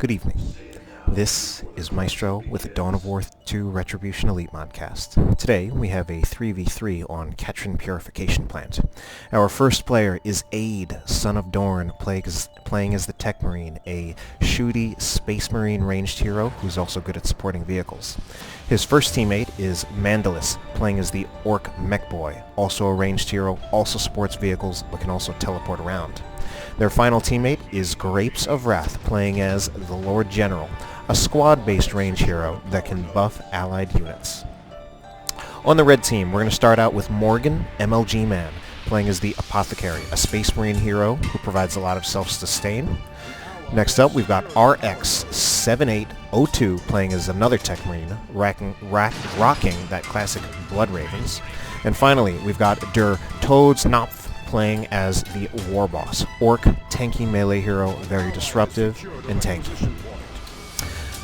Good evening. This is Maestro with the Dawn of War 2 Retribution Elite Modcast. Today we have a 3v3 on Katrin Purification Plant. Our first player is Aid, son of Dorn, playing as the Techmarine, a shooty Space Marine ranged hero who's also good at supporting vehicles. His first teammate is Mandulis, playing as the Orc Mekboy, also a ranged hero, also supports vehicles, but can also teleport around. Their final teammate is Grapes of Wrath, playing as the Lord General, a squad-based range hero that can buff allied units. On the red team, we're going to start out with Morgan, MLGman, playing as the Apothecary, a Space Marine hero who provides a lot of self-sustain. Next up, we've got RX-78-02, playing as another Techmarine, rocking that classic Blood Ravens. And finally, we've got TodesKnopf, playing as the Warboss, Orc, tanky melee hero, very disruptive and tanky.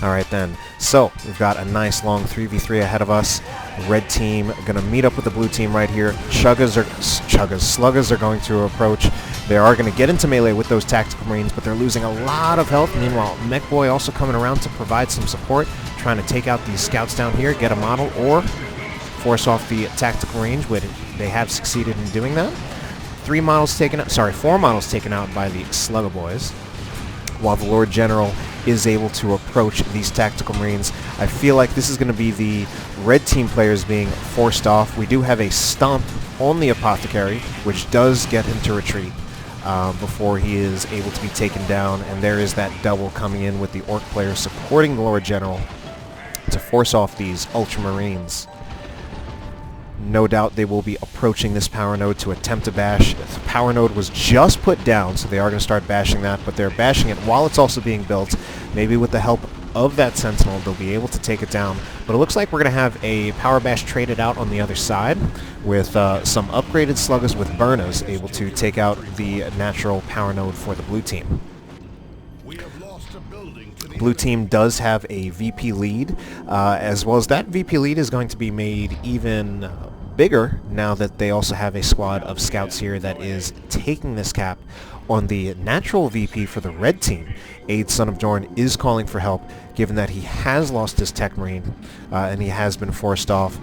Alright then, so we've got a nice long 3v3 ahead of us. Red team gonna meet up with the blue team right here. Sluggers are going to approach. They are gonna get into melee with those tactical marines, but they're losing a lot of health. Meanwhile, Mekboy also coming around to provide some support, trying to take out these scouts down here, get a model, or force off the tactical range, which they have succeeded in doing that. 4 models taken out by the Slugger Boys, while the Lord General is able to approach these tactical marines. I feel like this is going to be the red team players being forced off. We do have a stomp on the Apothecary, which does get him to retreat before he is able to be taken down, and there is that double coming in with the Orc players supporting the Lord General to force off these Ultramarines. No doubt they will be approaching this power node to attempt to bash. The power node was just put down, so they are going to start bashing that, but they're bashing it while it's also being built. Maybe with the help of that Sentinel, they'll be able to take it down. But it looks like we're going to have a power bash traded out on the other side, with some upgraded sluggers with burners able to take out the natural power node for the blue team. Blue team does have a VP lead, as well as that VP lead is going to be made even bigger now that they also have a squad of scouts here that is taking this cap on the natural VP for the red team. Aid, son of Dorn, is calling for help, given that he has lost his Techmarine and he has been forced off.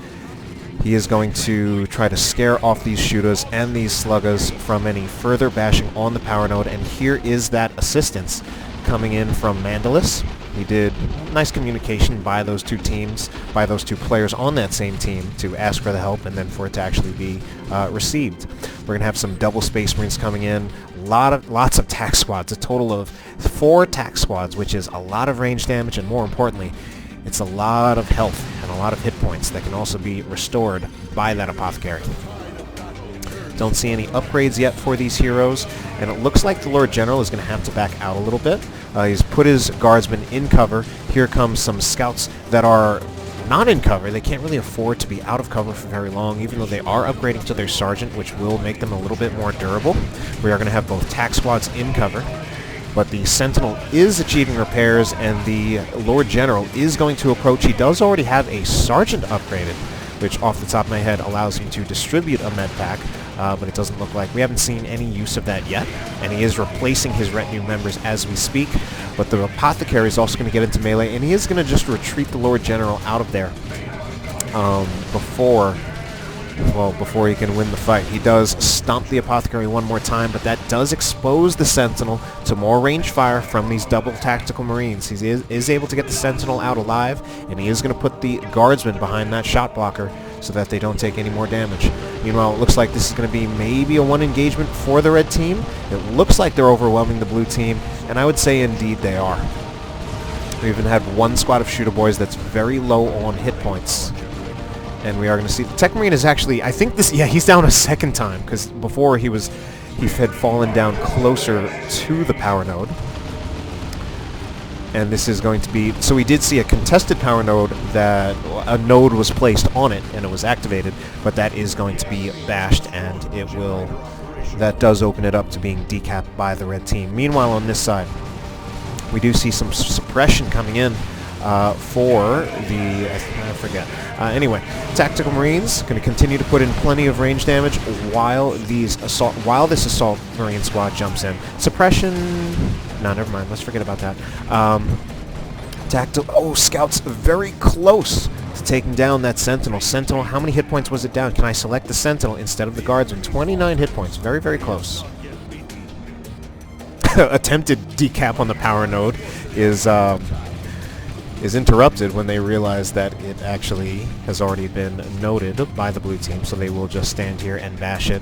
He is going to try to scare off these shooters and these sluggers from any further bashing on the power node, and here is that assistance coming in from Mandulis. He did nice communication by those two teams, by those two players on that same team to ask for the help and then for it to actually be received. We're going to have some double Space Marines coming in, lots of tac squads, a total of 4 tac squads, which is a lot of range damage, and more importantly, it's a lot of health and a lot of hit points that can also be restored by that Apothecary. Don't see any upgrades yet for these heroes, and it looks like the Lord General is going to have to back out a little bit. He's put his guardsmen in cover. Here comes some scouts that are not in cover. They can't really afford to be out of cover for very long, even though they are upgrading to their sergeant, which will make them a little bit more durable. We are going to have both tac squads in cover, but the Sentinel is achieving repairs, and the Lord General is going to approach. He does already have a sergeant upgraded, which off the top of my head allows him to distribute a med pack, but it doesn't look like we haven't seen any use of that yet, and he is replacing his retinue members as we speak. But the Apothecary is also going to get into melee, and he is going to just retreat the Lord General out of there before he can win the fight. He does stomp the Apothecary one more time, but that does expose the Sentinel to more range fire from these double tactical marines. He is able to get the Sentinel out alive, and he is going to put the guardsmen behind that shot blocker so that they don't take any more damage. Meanwhile, it looks like this is going to be maybe a 1 engagement for the red team. It looks like they're overwhelming the blue team, and I would say indeed they are. We even had 1 squad of shooter boys that's very low on hit points. And we are going to see the Techmarine is actually, I think this, yeah, he's down a second time, because before he had fallen down closer to the power node. And this is going to be, so we did see a contested power node that a node was placed on it and it was activated, but that is going to be bashed, and that does open it up to being decapped by the red team. Meanwhile, on this side, we do see some suppression coming in for the, I forget. Anyway, Tactical Marines going to continue to put in plenty of range damage while this Assault Marine squad jumps in. Suppression No, never mind. Let's forget about that. Tactile. Oh, Scout's very close to taking down that Sentinel. Sentinel, how many hit points was it down? Can I select the Sentinel instead of the Guardsman? 29 hit points. Very, very close. Attempted decap on the power node is interrupted when they realize that it actually has already been noted by the blue team, so they will just stand here and bash it.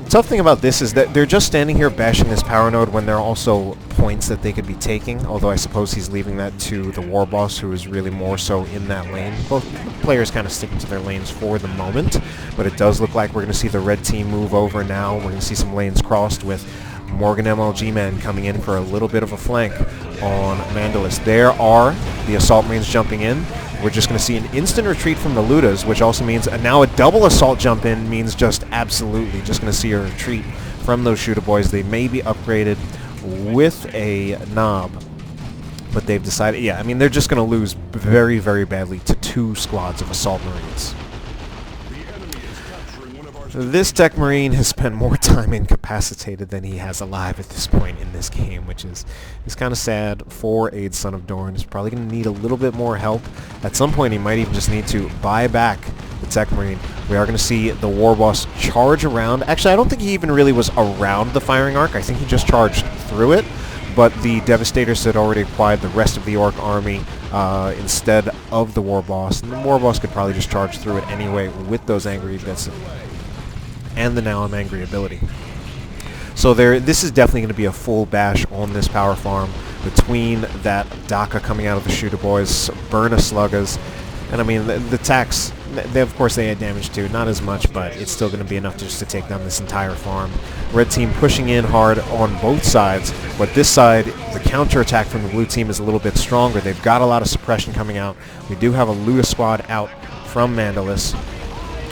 The tough thing about this is that they're just standing here bashing this power node when there are also points that they could be taking, although I suppose he's leaving that to the Warboss, who is really more so in that lane. Both players kind of sticking to their lanes for the moment, but it does look like we're going to see the red team move over now. We're going to see some lanes crossed with Morgan MLGman coming in for a little bit of a flank on Mandulis. There are the Assault Marines jumping in. We're just going to see an instant retreat from the Ludas, which also means now a double assault jump in means just absolutely just going to see a retreat from those shooter boys. They may be upgraded with a knob, but they've decided, yeah, I mean, they're just going to lose very, very badly to 2 squads of Assault Marines. This Techmarine has spent more time incapacitated than he has alive at this point in this game, which is kind of sad for Aid Son of Dorn. He's probably going to need a little bit more help. At some point, he might even just need to buy back the Techmarine. We are going to see the Warboss charge around. Actually, I don't think he even really was around the firing arc. I think he just charged through it, but the Devastators had already acquired the rest of the Orc army instead of the Warboss, and the Warboss could probably just charge through it anyway with those angry bits and the Now I'm Angry ability. So this is definitely going to be a full bash on this power farm between that Daka coming out of the shooter boys, Burna Sluggas, and I mean the attacks, of course they had damage too, not as much, but it's still going to be enough just to take down this entire farm. Red team pushing in hard on both sides, but this side, the counterattack from the blue team is a little bit stronger. They've got a lot of suppression coming out. We do have a Luda squad out from Mandulis.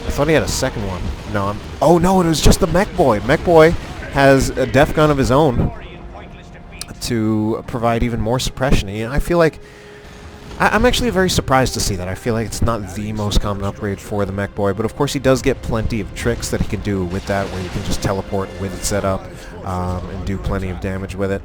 I thought he had a second one. No, oh no, it was just the Mekboy. Mekboy has a def gun of his own to provide even more suppression. And I feel like I'm actually very surprised to see that. I feel like it's not the most common upgrade for the Mekboy, but of course he does get plenty of tricks that he can do with that, where you can just teleport with it set up and do plenty of damage with it.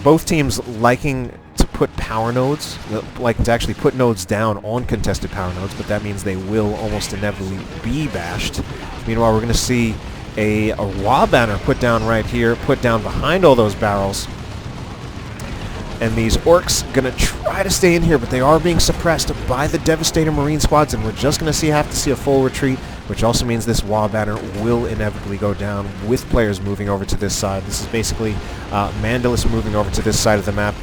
Both teams liking to put power nodes, like to actually put nodes down on contested power nodes, but that means they will almost inevitably be bashed. Meanwhile, we're going to see a Wa banner put down right here, put down behind all those barrels. And these Orcs going to try to stay in here, but they are being suppressed by the Devastator Marine squads, and we're just going to have to see a full retreat, which also means this Wa banner will inevitably go down with players moving over to this side. This is basically Mandulis moving over to this side of the map.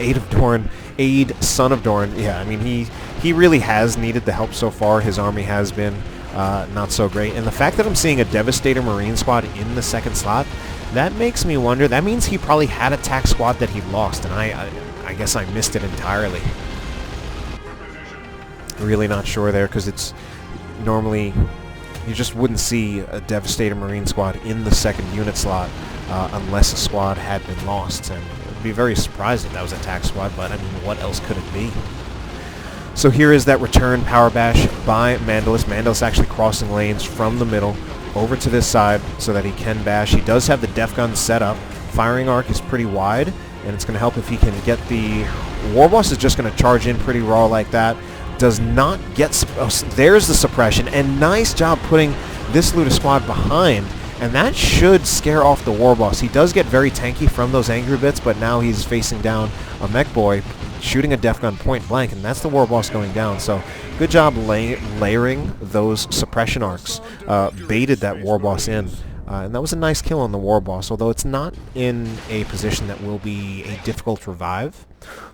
Aid Son of Dorn. Yeah, I mean, he really has needed the help so far. His army has been not so great. And the fact that I'm seeing a Devastator Marine squad in the second slot, that makes me wonder. That means he probably had a tac squad that he lost, and I guess I missed it entirely. Really not sure there, because it's normally you just wouldn't see a Devastator Marine squad in the second unit slot unless a squad had been lost, and it would be very surprising that was a tac squad, but I mean, what else could it be? So here is that return power bash by Mandulis. Mandulis actually crossing lanes from the middle over to this side so that he can bash. He does have the def gun set up. Firing arc is pretty wide, and it's going to help if he can get the... Warboss is just going to charge in pretty raw like that. Does not get... there's the suppression, and nice job putting this Luda squad behind, and that should scare off the Warboss. He does get very tanky from those angry bits, but now he's facing down a Mekboy, shooting a def gun point blank, and that's the Warboss going down. So good job layering those suppression arcs. Baited that Warboss in. And that was a nice kill on the Warboss, although it's not in a position that will be a difficult revive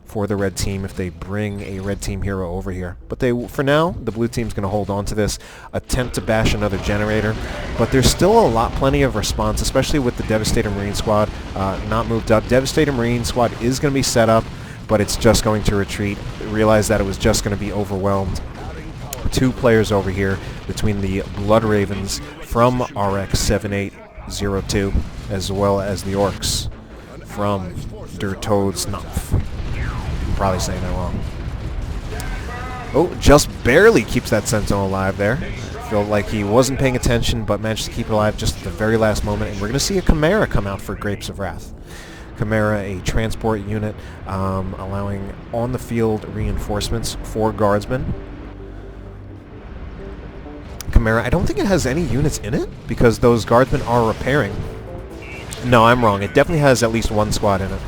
for the red team if they bring a red team hero over here. But for now, the blue team's going to hold on to this, attempt to bash another generator, but there's still plenty of response, especially with the Devastator Marine squad not moved up. Devastator Marine squad is going to be set up, but it's just going to retreat. Realize that it was just going to be overwhelmed. 2 players over here between the Blood Ravens from RX-78-02 as well as the Orcs from TodesKnopf. I'm probably saying that wrong. Oh, just barely keeps that Sentinel alive there. Felt like he wasn't paying attention, but managed to keep it alive just at the very last moment. And we're going to see a Chimera come out for Grapes of Wrath. Chimera, a transport unit, allowing on-the-field reinforcements for guardsmen. Chimera, I don't think it has any units in it, because those guardsmen are repairing. No, I'm wrong. It definitely has at least one squad in it.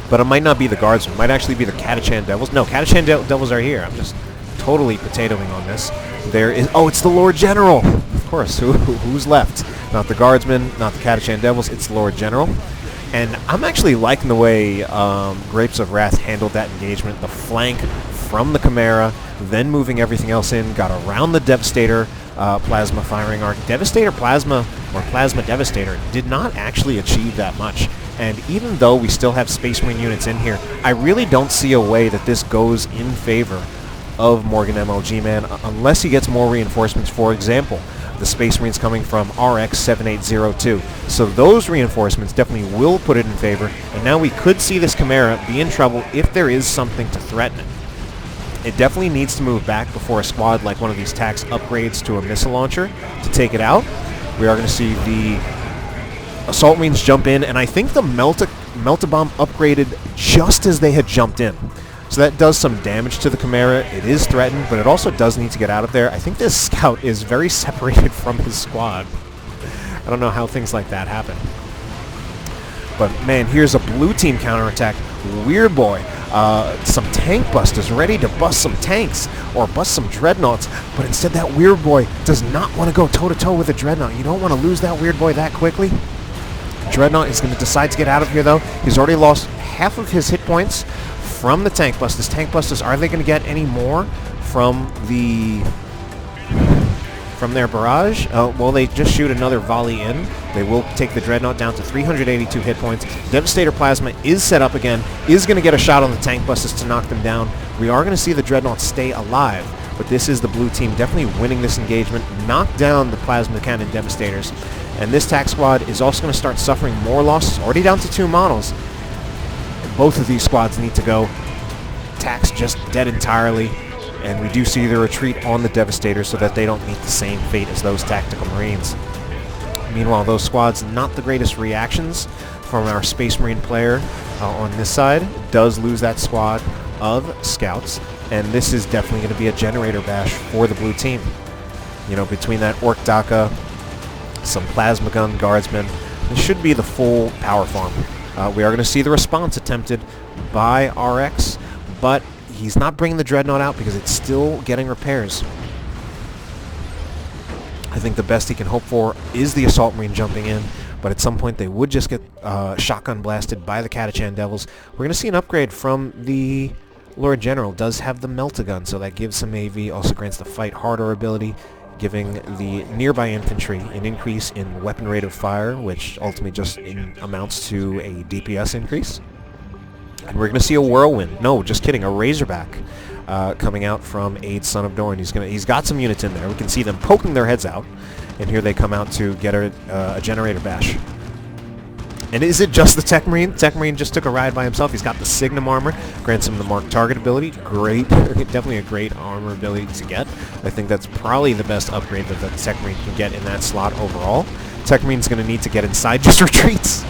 But it might not be the guardsmen. It might actually be the Katachan Devils. No, Katachan Devils are here. I'm just totally potatoing on this. There is... Oh, it's the Lord General! Of course. Who's left? Not the guardsmen, not the Katachan Devils. It's the Lord General. And I'm actually liking the way Grapes of Wrath handled that engagement. The flank from the Chimera, then moving everything else in, got around the Devastator Plasma firing arc. Devastator Plasma, or Plasma Devastator, did not actually achieve that much. And even though we still have Space Marine units in here, I really don't see a way that this goes in favor of Morgan MLGman unless he gets more reinforcements. For example, the Space Marines coming from RX-78-02. So those reinforcements definitely will put it in favor, and now we could see this Chimera be in trouble if there is something to threaten it. It definitely needs to move back before a squad like one of these TACs upgrades to a missile launcher to take it out. We are going to see the Assault Marines jump in, and I think the Melt-A-Bomb upgraded just as they had jumped in. So that does some damage to the Chimera. It is threatened, but it also does need to get out of there. I think this scout is very separated from his squad. I don't know how things like that happen. But man, here's a blue team counterattack. Weird Boy. Some tank busters ready to bust some tanks or bust some dreadnoughts, but instead that Weird Boy does not want to go toe-to-toe with a dreadnought. You don't want to lose that Weird Boy that quickly. Dreadnought is going to decide to get out of here, though. He's already lost half of his hit points from the tank busters. Tank busters, are they going to get any more from their barrage? Well, they just shoot another volley in. They will take the Dreadnought down to 382 hit points. Devastator Plasma is set up again, is going to get a shot on the tank busters to knock them down. We are going to see the Dreadnought stay alive, but this is the blue team definitely winning this engagement, knock down the Plasma Cannon Devastators. And this TAC squad is also going to start suffering more losses, already down to 2 models. Both of these squads need to go. TAC's just dead entirely, and we do see the retreat on the Devastators so that they don't meet the same fate as those Tactical Marines. Meanwhile, those squads, not the greatest reactions from our Space Marine player on this side. Does lose that squad of Scouts, and this is definitely going to be a generator bash for the blue team. You know, between that Orc Daka, some Plasma Gun Guardsmen, this should be the full power farm. We are going to see the response attempted by RX, but he's not bringing the Dreadnought out because it's still getting repairs. I think the best he can hope for is the Assault Marine jumping in, but at some point they would just get shotgun blasted by the Katachan Devils. We're going to see an upgrade from the Lord General. Does have the Melt-A-Gun, so that gives some AV, also grants the Fight Harder ability, giving the nearby infantry an increase in weapon rate of fire, which ultimately just amounts to a DPS increase. And we're going to see a Whirlwind. No, just kidding, a Razorback coming out from Aid, Son of Dorn. He's got some units in there. We can see them poking their heads out, and here they come out to get a generator bash. And is it just the Techmarine? Techmarine just took a ride by himself. He's got the Signum armor, grants him the Mark Target ability. Great, definitely a great armor ability to get. I think that's probably the best upgrade that the Techmarine can get in that slot overall. Techmarine's going to need to get inside just retreats,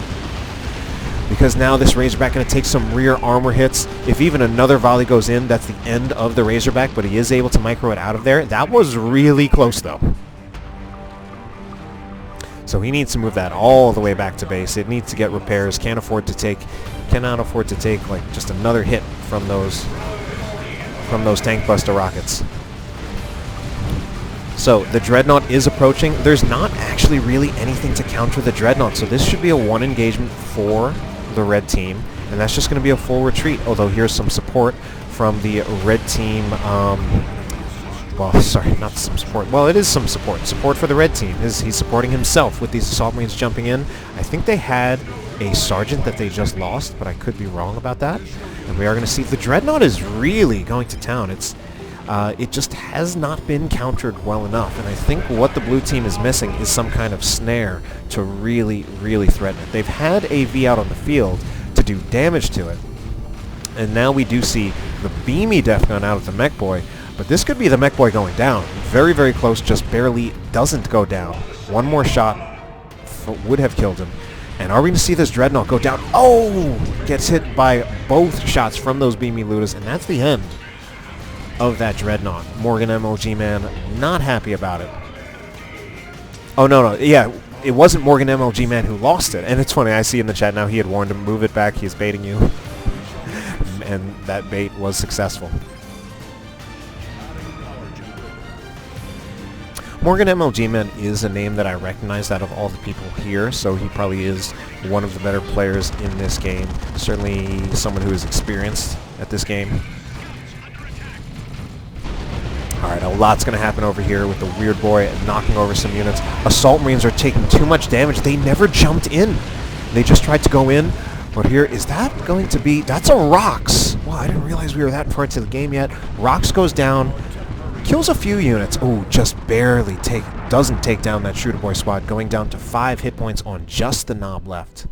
because now this Razorback going to take some rear armor hits. If even another volley goes in, that's the end of the Razorback, but he is able to micro it out of there. That was really close, though. So he needs to move that all the way back to base. It needs to get repairs. Cannot afford to take like just another hit from those tank buster rockets. So the Dreadnought is approaching. There's not actually really anything to counter the Dreadnought, so this should be a one engagement for the red team, and that's just going to be a full retreat. Although here's some support from the red team. Well, sorry, not some support. Well, it is some support. Support for the red team. He's supporting himself with these Assault Marines jumping in. I think they had a Sergeant that they just lost, but I could be wrong about that. And we are going to see the Dreadnought is really going to town. It just has not been countered well enough, and I think what the blue team is missing is some kind of snare to really, really threaten it. They've had AV out on the field to do damage to it, and now we do see the beamy Death Gun out of the Mekboy But this could be the Mekboy going down. Very, very close, just barely doesn't go down. One more shot would have killed him. And are we going to see this Dreadnought go down? Oh! Gets hit by both shots from those Beamy Ludas, and that's the end of that Dreadnought. Morgan MLGman not happy about it. Oh, no. Yeah, it wasn't Morgan MLGman who lost it. And it's funny, I see in the chat now he had warned him, move it back, he's baiting you. And that bait was successful. Morgan MLGman is a name that I recognize out of all the people here, so he probably is one of the better players in this game. Certainly someone who is experienced at this game. Alright, a lot's going to happen over here with the Weird Boy knocking over some units. Assault Marines are taking too much damage. They never jumped in. They just tried to go in. But here, is that going to be... That's a Rox! Wow, I didn't realize we were that far into the game yet. Rox goes down. Kills a few units. Oh, just barely doesn't take down that Shooter Boy squad, going down to 5 hit points on just the Knob left.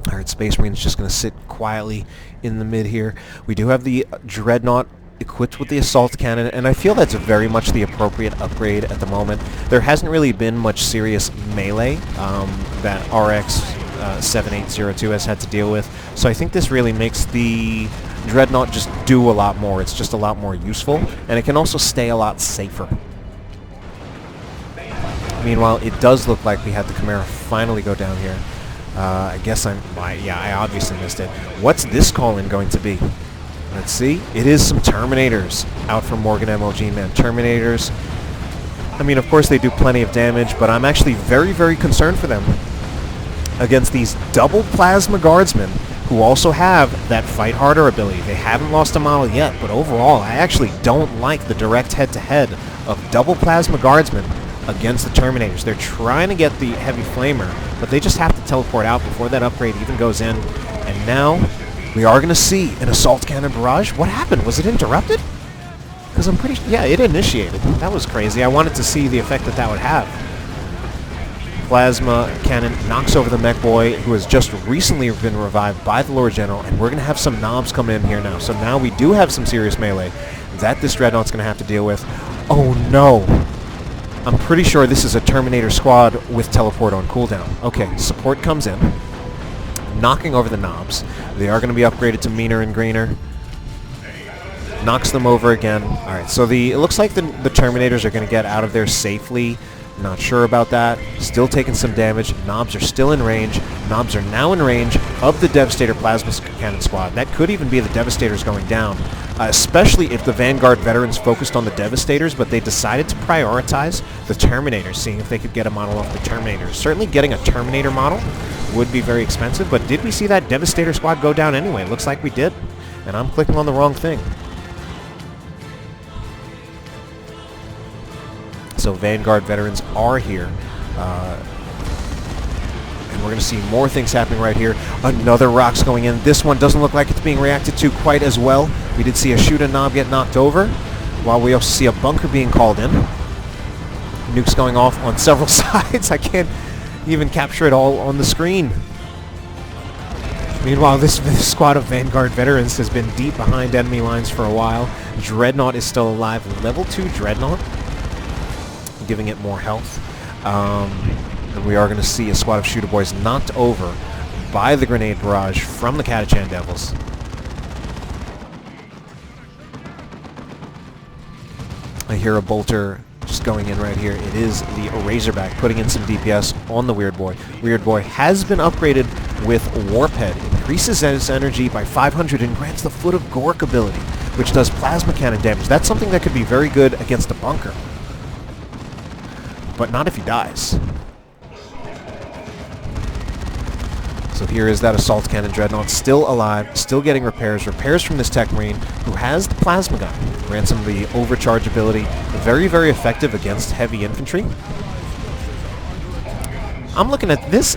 Alright, Space Marine's just going to sit quietly in the mid here. We do have the Dreadnought equipped with the Assault Cannon, and I feel that's very much the appropriate upgrade at the moment. There hasn't really been much serious melee that RX-78-02 has had to deal with, so I think this really makes the Dreadnought just do a lot more. It's just a lot more useful, and it can also stay a lot safer. Meanwhile, it does look like we had the Chimera finally go down here. I guess I obviously missed it. What's this call-in going to be? Let's see. It is some Terminators out from Morgan MLGman. Terminators, I mean, of course they do plenty of damage, but I'm actually very, very concerned for them against these double Plasma Guardsmen who also have that Fight Harder ability. They haven't lost a model yet, but overall, I actually don't like the direct head-to-head of double Plasma Guardsmen against the Terminators. They're trying to get the Heavy Flamer, but they just have to teleport out before that upgrade even goes in. And now, we are going to see an Assault Cannon Barrage. What happened? Was it interrupted? Because I'm pretty... Yeah, it initiated. That was crazy. I wanted to see the effect that that would have. Plasma Cannon knocks over the Mekboy, who has just recently been revived by the Lord General, and we're going to have some knobs come in here now. So now we do have some serious melee that this Dreadnought's going to have to deal with. Oh no! I'm pretty sure this is a Terminator squad with teleport on cooldown. Okay, support comes in, knocking over the knobs. They are going to be upgraded to meaner and greener. Knocks them over again. Alright, so it looks like the Terminators are going to get out of there safely. Not sure about that. Still taking some damage. Knobs are still in range. Knobs are now in range of the Devastator Plasma Cannon squad. That could even be the Devastators going down, especially if the Vanguard veterans focused on the Devastators, but they decided to prioritize the Terminators, seeing if they could get a model off the Terminators. Certainly getting a Terminator model would be very expensive, but did we see that Devastator squad go down anyway? Looks like we did, and I'm clicking on the wrong thing. So Vanguard veterans are here. And we're going to see more things happening right here. Another Rox going in. This one doesn't look like it's being reacted to quite as well. We did see a Shooter Knob get knocked over, while we also see a bunker being called in. Nukes going off on several sides. I can't even capture it all on the screen. Meanwhile, this squad of Vanguard veterans has been deep behind enemy lines for a while. Dreadnought is still alive. Level 2 Dreadnought, giving it more health. And we are going to see a squad of Shooter Boys knocked over by the grenade barrage from the Katachan Devils. I hear a bolter just going in right here. It is the Razorback putting in some DPS on the Weird Boy. Weird Boy has been upgraded with Warp Head. Increases his energy by 500 and grants the Foot of Gork ability, which does plasma cannon damage. That's something that could be very good against a bunker, but not if he dies. So here is that Assault Cannon Dreadnought, still alive, still getting repairs. Repairs from this Techmarine, who has the Plasma Gun. Grants him the overcharge ability. Very, very effective against heavy infantry. I'm looking at this.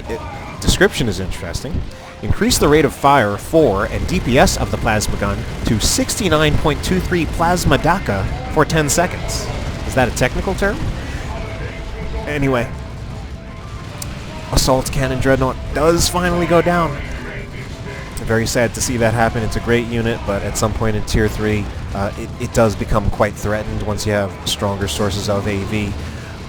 Description is interesting. Increase the rate of fire for and DPS of the Plasma Gun to 69.23 Plasma Daka for 10 seconds. Is that a technical term? Anyway, Assault Cannon Dreadnought does finally go down. very sad to see that happen. It's a great unit, but at some point in Tier 3, it does become quite threatened once you have stronger sources of AV.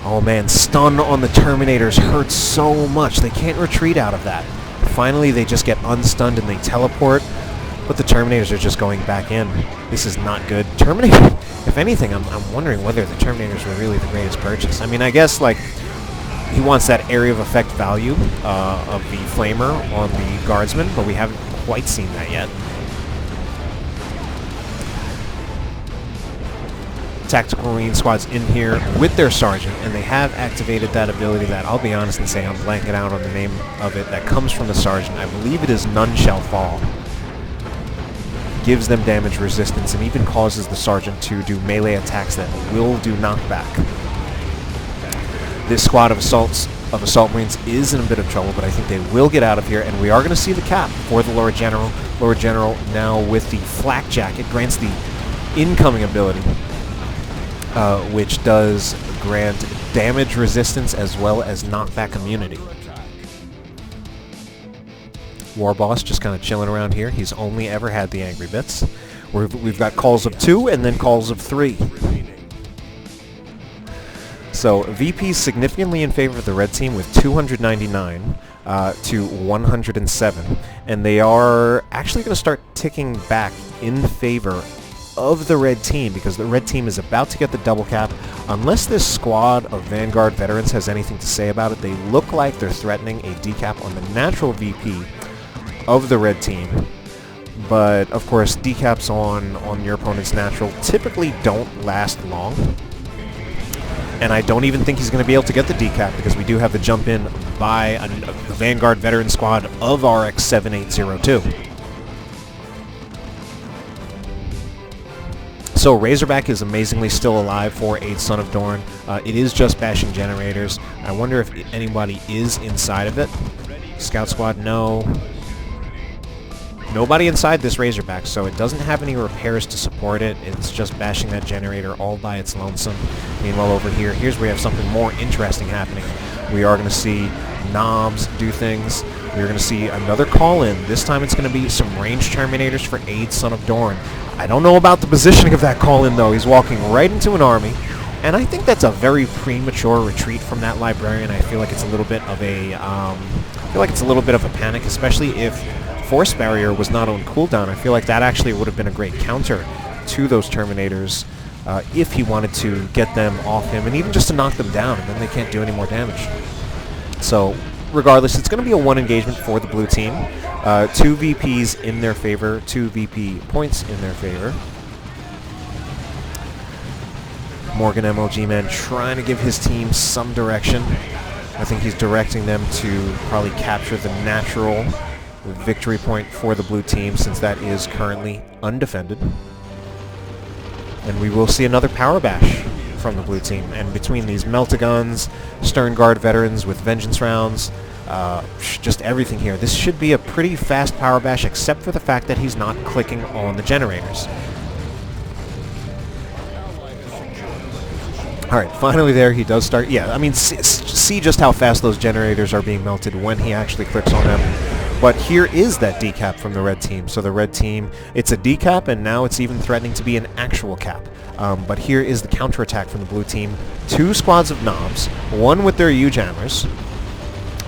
Oh man, stun on the Terminators hurts so much. They can't retreat out of that. Finally, they just get unstunned and they teleport, but the Terminators are just going back in. This is not good. Terminator, if anything, I'm wondering whether the Terminators were really the greatest purchase. I mean, I guess, like, he wants that area of effect value of the Flamer on the Guardsman, but we haven't quite seen that yet. Tactical Marine squads in here with their Sergeant, and they have activated that ability that, I'll be honest and say I'm blanking out on the name of it, that comes from the Sergeant. I believe it is None Shall Fall. Gives them damage resistance and even causes the Sergeant to do melee attacks that will do knockback. This squad of Assault Marines is in a bit of trouble, but I think they will get out of here, and we are going to see the cap for the Lord General. Lord General now with the Flak Jacket grants the incoming ability, which does grant damage resistance as well as knockback immunity. Warboss just kind of chilling around here. He's only ever had the Angry Bits. We've got calls of 2 and then calls of 3. So VP's significantly in favor of the red team with 299 to 107, and they are actually going to start ticking back in favor of the red team because the red team is about to get the double cap. Unless this squad of Vanguard veterans has anything to say about it, they look like they're threatening a decap on the natural VP of the red team. But of course, decaps on your opponent's natural typically don't last long. And I don't even think he's going to be able to get the decap because we do have the jump in by a Vanguard veteran squad of RX-78-02. So Razorback is amazingly still alive for a Son of Dorn. It is just bashing generators. I wonder if anybody is inside of it. Scout squad, no. Nobody inside this Razorback, so it doesn't have any repairs to support it. It's just bashing that generator all by its lonesome. Meanwhile, over here, here's where we have something more interesting happening. We are going to see knobs do things. We're going to see another call-in. This time it's going to be some ranged Terminators for Aid Son of Dorn. I don't know about the positioning of that call-in, though. He's walking right into an army, and I think that's a very premature retreat from that Librarian. I feel like it's a little bit of a, panic, especially if Force Barrier was not on cooldown. I feel like that actually would have been a great counter to those Terminators if he wanted to get them off him, and even just to knock them down, and then they can't do any more damage. So, regardless, it's going to be a 1 engagement for the blue team. 2 VPs in their favor, 2 VP points in their favor. Morgan MLGman trying to give his team some direction. I think he's directing them to probably capture the natural victory point for the blue team, since that is currently undefended. And we will see another power bash from the blue team. And between these Meltaguns, Stern Guard veterans with Vengeance rounds, just everything here, this should be a pretty fast power bash, except for the fact that he's not clicking on the generators. Alright, finally there, he does start. Yeah, I mean, see just how fast those generators are being melted when he actually clicks on them. But here is that decap from the red team. So the red team, it's a decap, and now it's even threatening to be an actual cap. But here is the counterattack from the blue team. 2 squads of knobs, 1 with their huge hammers.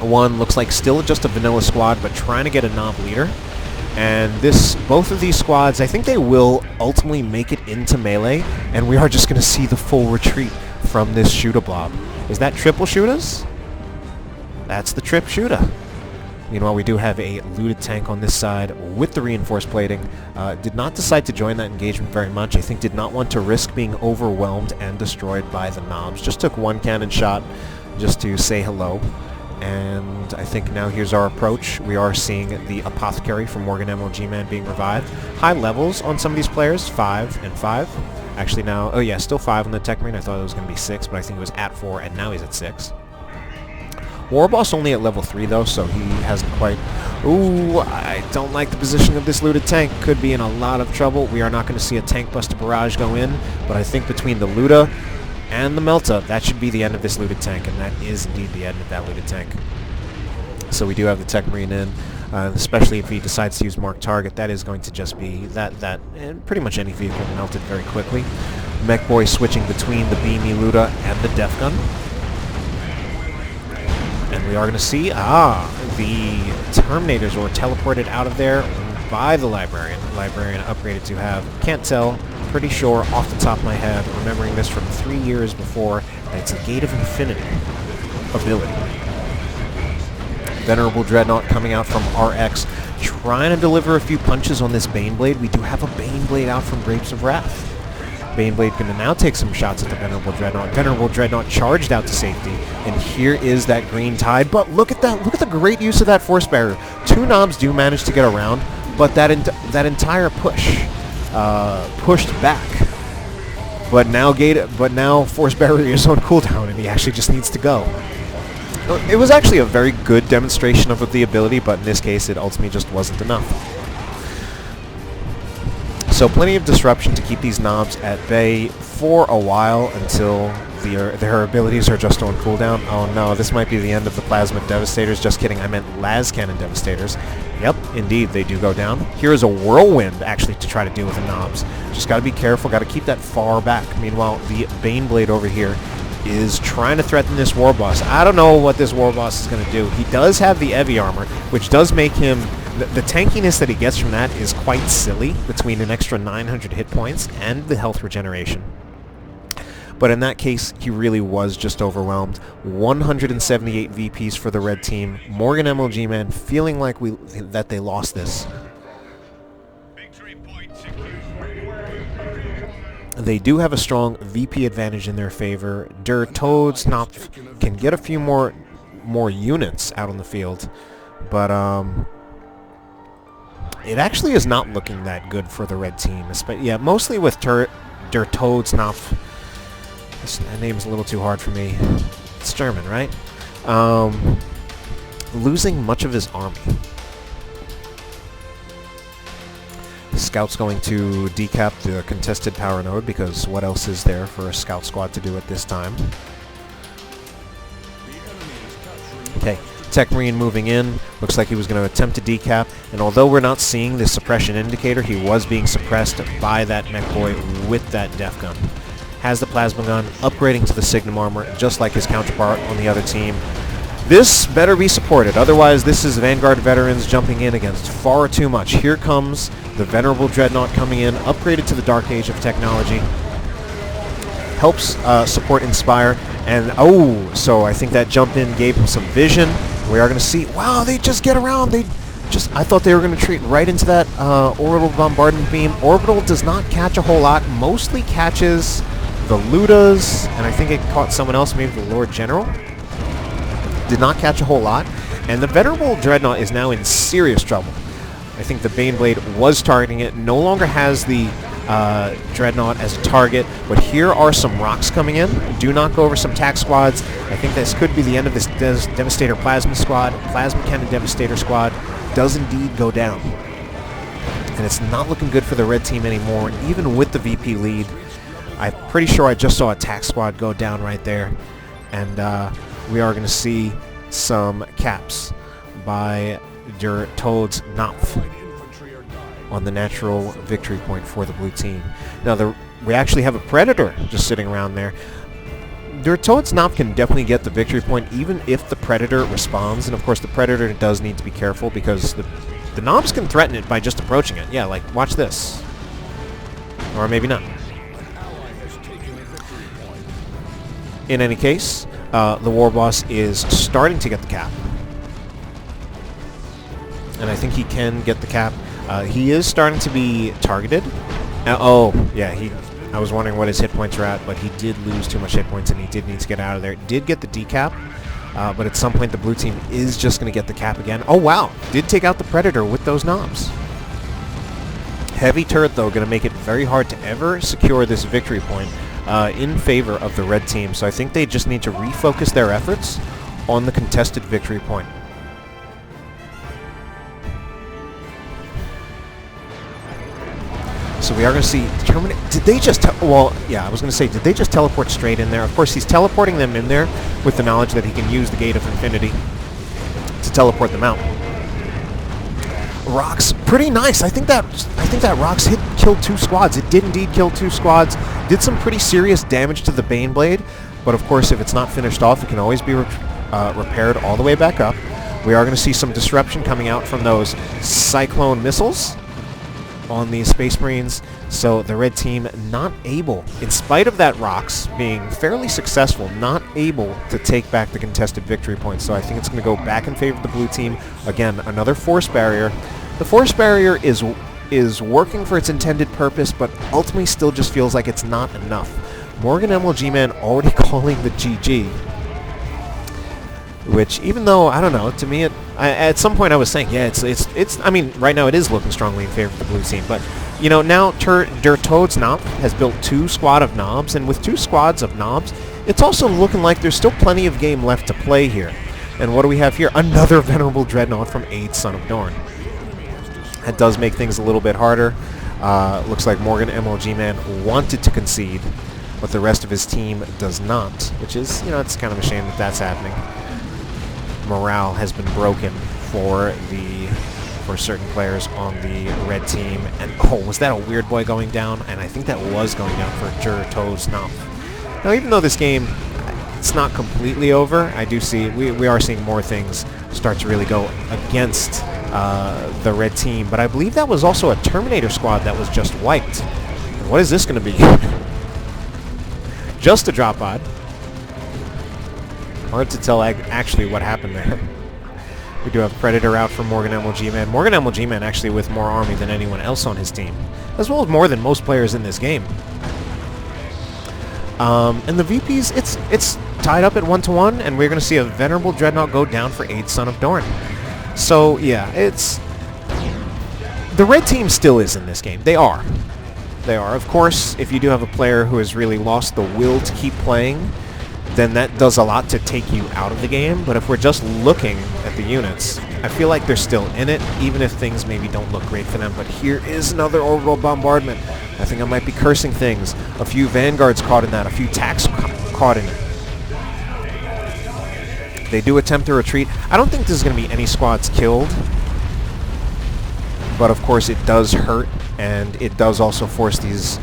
1 looks like still just a vanilla squad, but trying to get a knob leader. And both of these squads, I think they will ultimately make it into melee, and we are just going to see the full retreat from this Shooter blob. Is that triple shooters? That's the trip shooter. Meanwhile, we do have a looted tank on this side with the reinforced plating. Did not decide to join that engagement very much. I think did not want to risk being overwhelmed and destroyed by the knobs. Just took 1 cannon shot just to say hello. And I think now here's our approach. We are seeing the Apothecary from Morgan MLGman being revived. High levels on some of these players, 5 and 5. Actually now, oh yeah, still 5 on the Techmarine. I thought it was going to be 6, but I think it was at 4, and now he's at 6. Warboss only at level 3 though, so he hasn't quite... Ooh, I don't like the position of this looted tank. Could be in a lot of trouble. We are not going to see a tank buster barrage go in, but I think between the Luda and the Melta, that should be the end of this looted tank, and that is indeed the end of that looted tank. So we do have the Techmarine in. especially if he decides to use Mark Target. That is going to just be that and pretty much any vehicle melted very quickly. Mekboy switching between the Beamy Luda and the Def Gun. And we are going to see, the Terminators were teleported out of there by the Librarian. The Librarian upgraded to have, can't tell, pretty sure off the top of my head, remembering this from 3 years before, that it's a Gate of Infinity ability. Venerable Dreadnought coming out from RX, trying to deliver a few punches on this Baneblade. We do have a Baneblade out from Grapes of Wrath. Baneblade going to now take some shots at the Venerable Dreadnought. Venerable Dreadnought charged out to safety, and here is that Green Tide. But look at that! Look at the great use of that Force Barrier. 2 knobs do manage to get around, but that entire push pushed back. But now Force Barrier is on cooldown, and he actually just needs to go. It was actually a very good demonstration of the ability, but in this case, it ultimately just wasn't enough. So plenty of disruption to keep these knobs at bay for a while until their abilities are just on cooldown. Oh no, this might be the end of the Plasma Devastators. Just kidding, I meant Las Cannon Devastators. Yep, indeed, they do go down. Here is a Whirlwind, actually, to try to deal with the knobs. Just got to be careful, got to keep that far back. Meanwhile, the Baneblade over here is trying to threaten this Warboss. I don't know what this Warboss is going to do. He does have the Heavy Armor, which does make him... The tankiness that he gets from that is quite silly, between an extra 900 hit points and the health regeneration. But in that case, he really was just overwhelmed. 178 VPs for the red team. Morgan MLGman feeling like that they lost this. They do have a strong VP advantage in their favor. TodesKnopf can get a few more units out on the field, but it actually is not looking that good for the red team. Yeah, mostly with TodesKnopf. That name's a little too hard for me. It's German, right? Losing much of his army. Scout's going to decap the contested power node, because what else is there for a scout squad to do at this time? Okay, Techmarine moving in. Looks like he was going to attempt to decap, and although we're not seeing the suppression indicator, he was being suppressed by that Mekboy with that Def Gun. Has the Plasma Gun, upgrading to the Signum Armor, just like his counterpart on the other team. This better be supported, otherwise this is Vanguard veterans jumping in against far too much. Here comes the Venerable Dreadnought coming in, upgraded to the Dark Age of technology. Helps support Inspire, and so I think that jump in gave him some vision. We are going to see, wow, they just get around. I thought they were going to treat right into that Orbital Bombardment Beam. Orbital does not catch a whole lot, mostly catches the Ludas, and I think it caught someone else, maybe the Lord General. Did not catch a whole lot, and the Venerable Dreadnought is now in serious trouble. I think the Baneblade was targeting it, no longer has the Dreadnought as a target, but here are some rocks coming in. Do not go over some tack squads. I think this could be the end of this Devastator Plasma squad. Plasma Cannon Devastator squad does indeed go down. And it's not looking good for the red team anymore, even with the VP lead. I'm pretty sure I just saw a tack squad go down right there, and we are going to see some caps by Der TodesKnopf on the natural victory point for the blue team. Now, we actually have a Predator just sitting around there. Der TodesKnopf can definitely get the victory point even if the Predator responds, and of course the Predator does need to be careful because the knobs can threaten it by just approaching it. Yeah, like, watch this. Or maybe not. In any case, the Warboss is starting to get the cap. And I think he can get the cap. He is starting to be targeted. Yeah, I was wondering what his hit points are at, but he did lose too much hit points and he did need to get out of there. Did get the decap, but at some point the blue team is just going to get the cap again. Oh wow, did take out the Predator with those knobs. Heavy turret though, going to make it very hard to ever secure this victory point in favor of the red team. So I think they just need to refocus their efforts on the contested victory point. So we are going to see did they just well, yeah, I was going to say, did they just teleport straight in there? Of course, he's teleporting them in there with the knowledge that he can use the Gate of Infinity to teleport them out. Rocks, pretty nice. I think that Rocks killed 2 squads. It did indeed kill 2 squads. Did some pretty serious damage to the Baneblade, but of course, if it's not finished off, it can always be repaired all the way back up. We are going to see some disruption coming out from those Cyclone missiles on the Space Marines. So the red team not able, in spite of that Rocks being fairly successful, not able to take back the contested victory points. So I think it's going to go back in favor of the blue team. Again, another force barrier. The force barrier is working for its intended purpose, but ultimately still just feels like it's not enough. Morgan MLGman already calling the GG. Which, even though, I don't know, to me, at some point I was saying, yeah, it's I mean, right now it is looking strongly in favor of the blue team, but, you know, now TodesKnopf has built 2 squad of knobs, and with 2 squads of knobs, it's also looking like there's still plenty of game left to play here. And what do we have here? Another Venerable Dreadnought from 8 Son of Dorn. That does make things a little bit harder. Looks like Morgan MLGman wanted to concede, but the rest of his team does not, which is, you know, it's kind of a shame that that's happening. Morale has been broken for certain players on the red team. And oh, was that a weird boy going down? And I think that was going down for TodesKnopf. Now, even though this game, it's not completely over, I do see we are seeing more things start to really go against the red team. But I believe that was also a Terminator squad that was just wiped. And what is this going to be? Just a drop pod. Hard to tell actually what happened there. We do have Predator out for Morgan MLGman. Morgan MLGman actually with more army than anyone else on his team, as well as more than most players in this game. And the VPs, it's tied up at 1-1, and we're going to see a Venerable Dreadnought go down for 8 Son of Dorn. So yeah, it's the red team still is in this game. They are. Of course, if you do have a player who has really lost the will to keep playing, then that does a lot to take you out of the game. But if we're just looking at the units, I feel like they're still in it, even if things maybe don't look great for them. But here is another orbital bombardment. I think I might be cursing things. A few Vanguards caught in that, a few Tacks caught in it. They do attempt to retreat. I don't think there's going to be any squads killed, but of course it does hurt, and it does also force these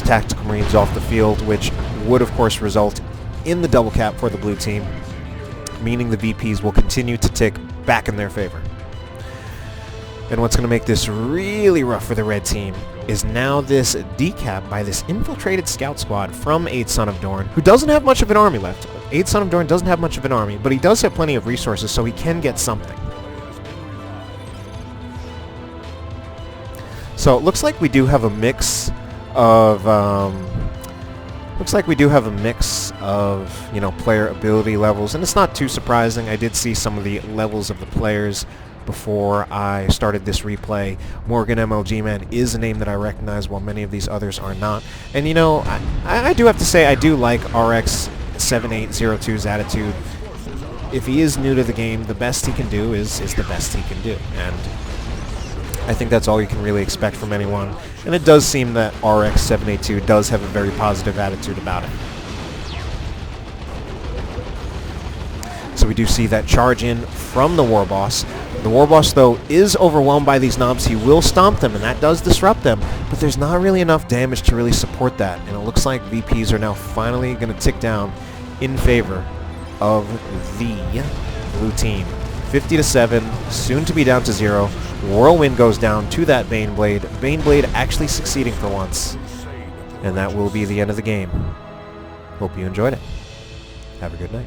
tactical Marines off the field, which would of course result in the double cap for the blue team, meaning the VPs will continue to tick back in their favor. And what's going to make this really rough for the red team is now this decap by this infiltrated scout squad from 8 Son of Dorn, who doesn't have much of an army left. 8 Son of Dorn doesn't have much of an army, but he does have plenty of resources, so he can get something. So it looks like we do have a mix of you know, player ability levels, and it's not too surprising. I did see some of the levels of the players before I started this replay. Morgan MLGman is a name that I recognize, while many of these others are not. And you know, I do have to say I do like RX-78-02's attitude. If he is new to the game, the best he can do is the best he can do. And I think that's all you can really expect from anyone. And it does seem that RX-78-02 does have a very positive attitude about it. So we do see that charge in from the Warboss. The Warboss, though, is overwhelmed by these knobs. He will stomp them, and that does disrupt them. But there's not really enough damage to really support that. And it looks like VPs are now finally going to tick down in favor of the blue team. 50-7, soon to be down to 0. Whirlwind goes down to that Baneblade. Baneblade actually succeeding for once. And that will be the end of the game. Hope you enjoyed it. Have a good night.